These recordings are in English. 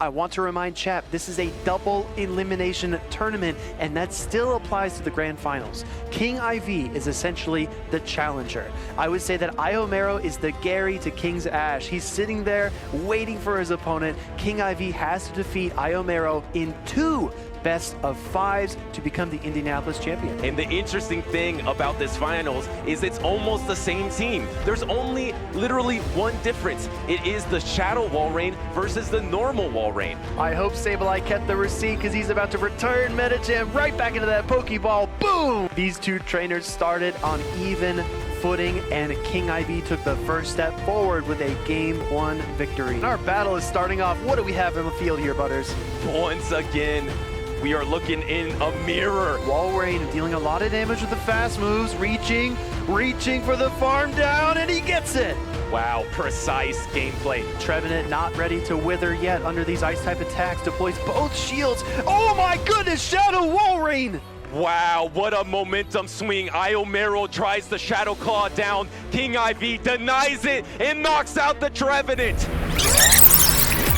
I want to remind chat, this is a double elimination tournament, and that still applies to the grand finals. KiengIV is essentially the challenger. I would say that Iomero is the Gary to King's Ash. He's sitting there waiting for his opponent. KiengIV has to defeat Iomero in 2 best of 5s to become the Indianapolis champion. And the interesting thing about this finals is it's almost the same team. There's only literally one difference. It is the Shadow Wall Rain versus the normal Wall Rain. I hope Sableye kept the receipt because he's about to return Metagem right back into that Pokeball. Boom! These two trainers started on even footing, and KiengIV took the first step forward with a Game 1 victory. And our battle is starting off. What do we have in the field here, Butters? Once again, we are looking in a mirror. Wall Rain dealing a lot of damage with the fast moves, reaching for the farm down, and he gets it. Wow, precise gameplay. Trevenant not ready to wither yet under these ice type attacks, deploys both shields. Oh my goodness, Shadow Wall Rain! Wow, what a momentum swing. Iomero tries the Shadow Claw down. KiengIV denies it and knocks out the Trevenant.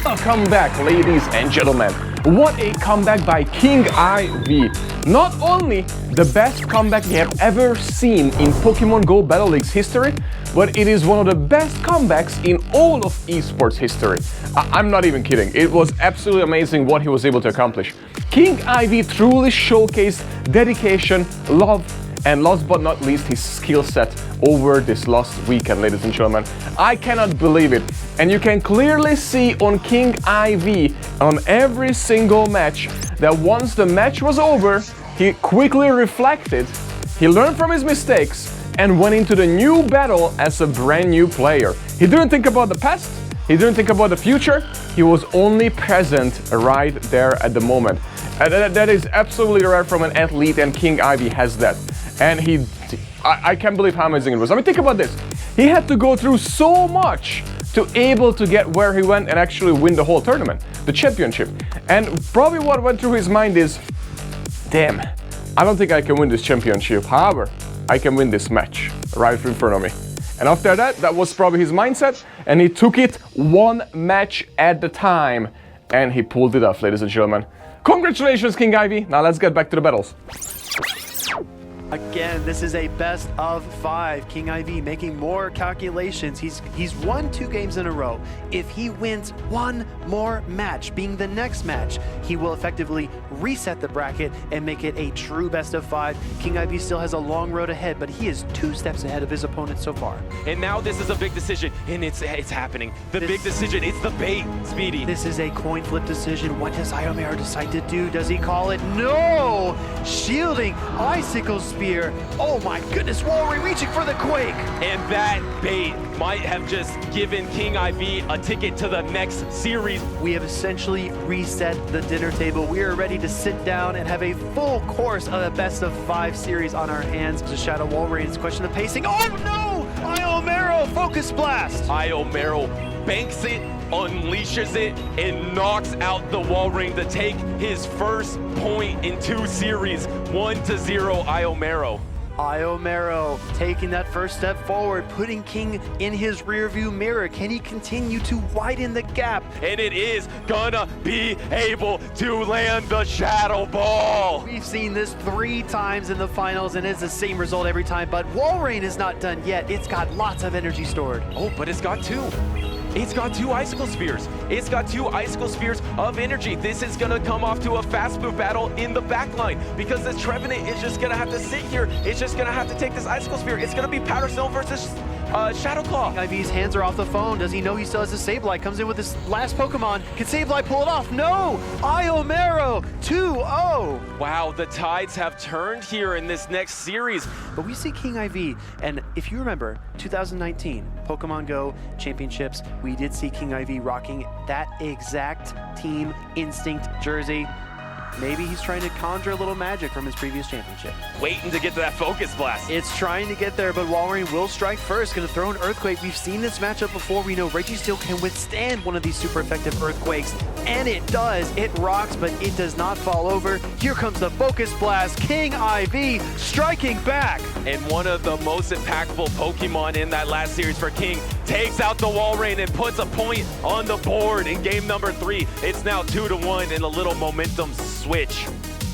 A comeback, ladies and gentlemen. What a comeback by KiengIV. Not only the best comeback we have ever seen in Pokemon Go Battle League's history, but it is one of the best comebacks in all of esports history. I'm not even kidding. It was absolutely amazing what he was able to accomplish. KiengIV truly showcased dedication, love, and last but not least, his skill set over this last weekend, ladies and gentlemen. I cannot believe it. And you can clearly see on KiengIV on every single match that once the match was over, he quickly reflected, he learned from his mistakes, and went into the new battle as a brand new player. He didn't think about the past, he didn't think about the future, he was only present right there at the moment. That is absolutely rare from an athlete, and KiengIV has that. And I can't believe how amazing it was. I mean, think about this. He had to go through so much to able to get where he went and actually win the whole tournament, the championship. And probably what went through his mind is, damn, I don't think I can win this championship. However, I can win this match right in front of me. And after that, that was probably his mindset, and he took it one match at a time, and he pulled it off, ladies and gentlemen. Congratulations, KiengIV. Now let's get back to the battles. Again, this is a best of 5. KiengIV making more calculations. He's won 2 games in a row. If he wins one more match, being the next match, he will effectively reset the bracket and make it a true best of 5. KiengIV still has a long road ahead, but he is 2 steps ahead of his opponent so far. And now this is a big decision, and it's happening. Big decision, it's the bait, Speedy. This is a coin flip decision. What does Iomero decide to do? Does he call it? No! Shielding, Icicle Spear. Oh my goodness, Wall Rain reaching for the Quake. And that bait might have just given KiengIV a ticket to the next series. We have essentially reset the dinner table. We are ready to sit down and have a full course of a best of 5 series on our hands. The Shadow Wall Rain is question of pacing. Oh no! Iomero, Focus Blast! Iomero banks it, unleashes it, and knocks out the Wall Ring to take his first point in 2 series. 1-0 Iomero. Iomero taking that first step forward, putting King in his rearview mirror. Can he continue to widen the gap? And it is gonna be able to land the Shadow Ball. We've seen this 3 times in the finals, and it's the same result every time, but Wall Rain is not done yet. It's got lots of energy stored. Oh, but it's got 2. It's got 2 Icicle Spears. It's got 2 Icicle Spears of energy. This is gonna come off to a fast move battle in the back line because this Trevenant is just gonna have to sit here. It's just gonna have to take this Icicle Spear. It's gonna be Powder Stone versus Shadow Claw. KiengIV's hands are off the phone. Does he know he still has a Sableye? Comes in with his last Pokemon. Can Sableye pull it off? No! Iomero 2-0. Wow, the tides have turned here in this next series. But we see KiengIV, and if you remember, 2019 Pokemon Go Championships, we did see KiengIV rocking that exact Team Instinct jersey. Maybe he's trying to conjure a little magic from his previous championship. Waiting to get to that Focus Blast. It's trying to get there, but Wall Rain will strike first. Going to throw an Earthquake. We've seen this matchup before. We know Registeel can withstand one of these super effective Earthquakes, and it does. It rocks, but it does not fall over. Here comes the Focus Blast. KiengIV striking back. And one of the most impactful Pokemon in that last series for King takes out the wall rain and puts a point on the board in game number 3. It's now 2-1 and a little momentum switch.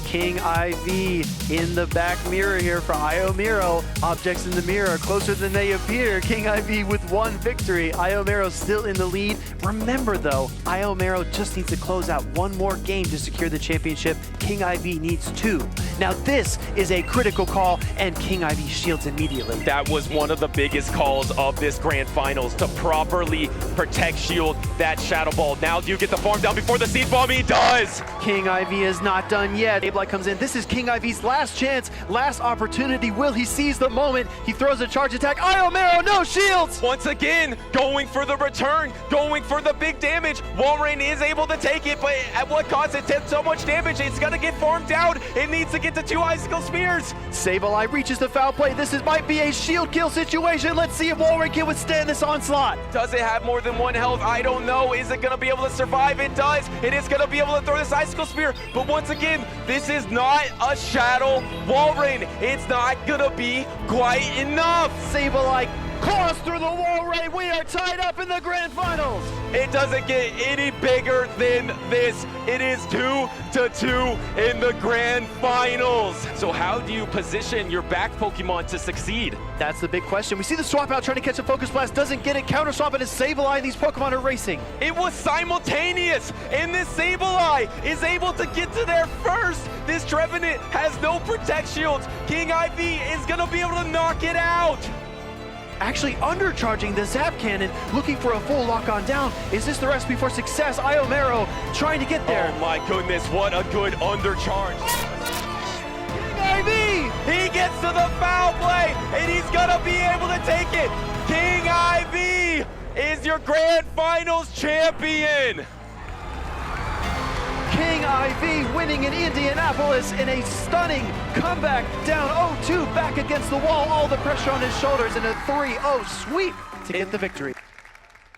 KiengIV in the back mirror here for Iomero. Objects in the mirror are closer than they appear. KiengIV with 1 victory. Iomero still in the lead. Remember though, Iomero just needs to close out 1 more game to secure the championship. KiengIV needs 2. Now this is a critical call and KiengIV shields immediately. That was one of the biggest calls of this grand finals, to properly protect shield that Shadow Ball. Now do you get the farm down before the seed bomb? He does! KiengIV is not done yet. Abelite comes in. This is KiengIV's last chance, last opportunity. Will he seize the moment? He throws a charge attack. Iomero, no shields! Once again, going for the return, going for the big damage. Walrein is able to take it, but at what cost? It takes so much damage. It's gonna get farmed out. It needs to get to 2 Icicle Spears. Sableye reaches the foul play. This might be a shield kill situation. Let's see if Walrein can withstand this onslaught. Does it have more than 1 health? I don't know. Is it gonna be able to survive? It does. It is gonna be able to throw this Icicle Spear, but once again, this is not a Shadow Walrein. It's not gonna be quite enough. Sableye claws through the Walrein. We are tied up in the grand finals. It doesn't get any bigger than this. It is 2-2 in the grand finals. So how do you position your back Pokemon to succeed? That's the big question. We see the swap out trying to catch a Focus Blast. Doesn't get it. Counter swap and it's Sableye. These Pokemon are racing. It was simultaneous, and this Sableye is able to get to there first. This Trevenant has no Protect Shields. KiengIV is gonna be able to knock it out. Actually undercharging the Zap Cannon, looking for a full lock-on down. Is this the recipe for success? Iomero trying to get there. Oh my goodness, what a good undercharge. KiengIV! He gets to the foul play, and he's gonna be able to take it. KiengIV is your grand finals champion. KiengIV winning in Indianapolis in a stunning comeback, down 0-2, back against the wall, all the pressure on his shoulders, and a 3-0 sweep to get the victory.